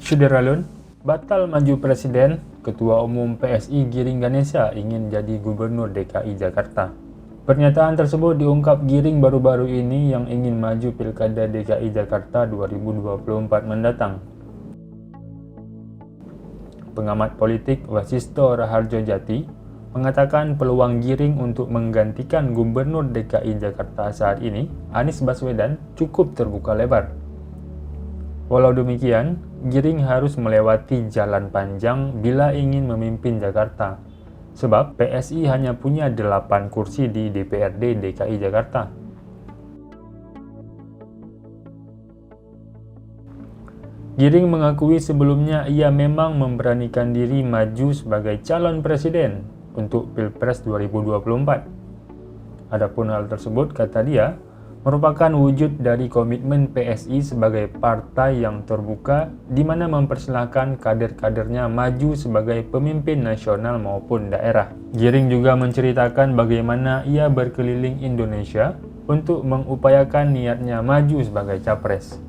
Syederalun, batal maju presiden, Ketua Umum PSI Giring Ganesha ingin jadi Gubernur DKI Jakarta. Pernyataan tersebut diungkap Giring baru-baru ini yang ingin maju Pilkada DKI Jakarta 2024 mendatang. Pengamat politik Wasisto Raharjo Jati mengatakan peluang Giring untuk menggantikan Gubernur DKI Jakarta saat ini, Anies Baswedan, cukup terbuka lebar. Walau demikian, Giring harus melewati jalan panjang bila ingin memimpin Jakarta, sebab PSI hanya punya 8 kursi di DPRD DKI Jakarta. Giring mengakui sebelumnya ia memang memberanikan diri maju sebagai calon presiden untuk Pilpres 2024. Adapun hal tersebut, kata dia, merupakan wujud dari komitmen PSI sebagai partai yang terbuka di mana mempersilahkan kader-kadernya maju sebagai pemimpin nasional maupun daerah. Giring juga menceritakan bagaimana ia berkeliling Indonesia untuk mengupayakan niatnya maju sebagai capres.